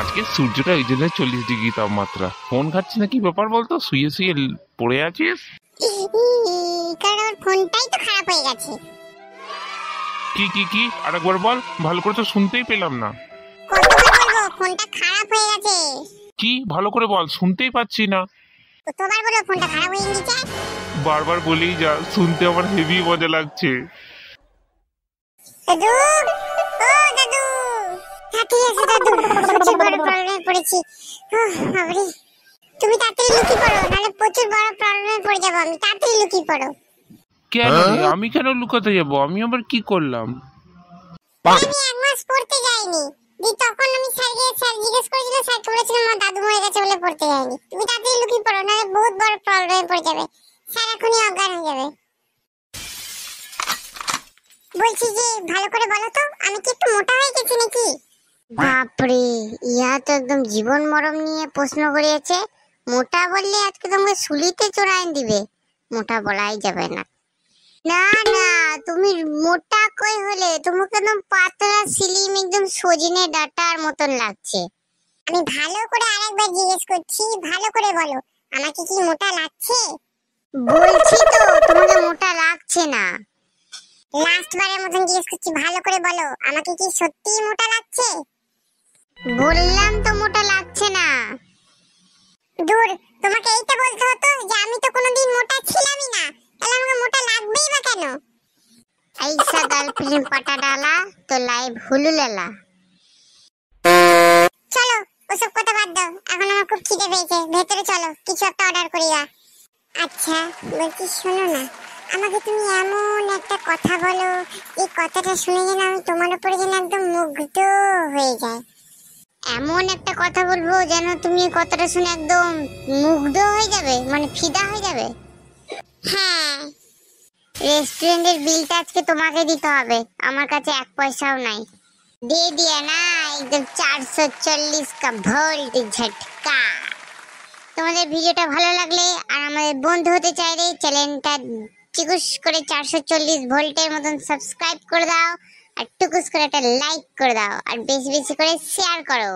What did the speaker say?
আজকে সূর্যটা ওই জন্য 40 ডিগ্রি তাপমাত্রা। ফোন ঘাটছি না, কি ব্যাপার বলতো? শুয়ে শুয়ে পড়ে আছিস? কারণ আমার ফোনটাই তো খারাপ হয়ে গেছে। কি কি কি আরেকবার বল, ভালো করে তো শুনতেই পেলাম না। কতবার বলবো ফোনটা খারাপ হয়ে গেছে? কি ভালো করে বল, শুনতেই পাচ্ছি না। কতবার বলবো ফোনটা খারাপ হয়ে গেছে? বারবার বলেই যা, শুনতে আমার হেভি মজা লাগছে। দাদু, ও দাদু, তাড়াতাড়ি এসো দাদু, প্রচুর বড় প্রবলেমে পড়েছি। বাবারে, তুমি তাড়াতাড়ি লুকিয়ে পড়ো, নাহলে প্রচুর বড় প্রবলেমে পড়ে যাবো আমি। তাড়াতাড়ি লুকিয়ে পড়ো। কেন রে? আমি কেন লুকাতে যাবো? আমি আবার কি করলাম? আমি 1 মাস পড়তে যাইনি। তখন আমি স্যার জিজ্ঞেস করেছিল, স্যার বলেছিল আমার দাদু মরে গেছে বলে পড়তে যাইনি। তুমি তাড়াতাড়ি লুকিয়ে পড়ো, নাহলে বহুত বড় প্রবলেমে পড়ে যাবে। স্যার এখনই অজ্ঞান হয়ে যাবে। বলছি যে ভালো করে বলো তো, আমি কি একটু মোটা হয়ে গেছি নাকি? বাপরে, ইয়া তো একদম জীবন মরণ নিয়ে প্রশ্ন করিয়েছে। মোটা বললে আজকে তোমাকে শুলিতে চড়াই দিবে। মোটা বলাই যাবে না। না না, তুমি মোটা কই হলে? তোমাকে একদম পাতলা স্লিম, একদম সজনে ডাঁটার মতন লাগছে। আমি ভালো করে আরেকবার জিজ্ঞেস করছি, ভালো করে বলো, আমাকে কি মোটা লাগছে? বলছি তো তোমাকে মোটা লাগছে না। লাস্ট বারের মতন জিজ্ঞেস করছি, ভালো করে বলো, আমাকে কি সত্যিই মোটা লাগছে? বললাম তো মোটা লাগছে না। দূর, তোমাকে এইটা বলতে হতো যে আমি তো কোনোদিন মোটা ছিলামই না, তাহলে আমাকে মোটা লাগবেই বা কেন? ऐसा गर्लफ्रेंड पटा डाला तो लाइव हुलू लेला। চলো ওসব কথা বাদ দাও, এখন আমার খুব খিদে পেয়েছে, ভেতরে চলো কিছু একটা অর্ডার করি। আচ্ছা বলছি, শোনো না, আমাকে তুমি এমন একটা কথা বলো, এই কথাটা শুনে যেন আমি তোমার উপরে যেন একদম মুগ্ধ হয়ে যাই। এমন একটা কথা বলবো যেন তুমি এই কথাটা শুনে একদম মুগ্ধ হয়ে যাবে, মানে ফিদা হয়ে যাবে। হ্যাঁ, রেস্টুরেন্টের বিলটা আজকে তোমাকে দিতে হবে, আমার কাছে 1 পয়সাও নাই। দিয়ে দিয়া না, একদম 440 का ভোল্ট ঝটকা। তোমাদের ভিডিওটা ভালো লাগলে আর আমাদের বন্ধু হতে চাইলে চ্যানেলটা চিকুস করে 440 ভোল্টের মতন সাবস্ক্রাইব করে দাও, আর টুকুস করে একটা লাইক করে দাও, আর বেশি বেশি করে শেয়ার করো।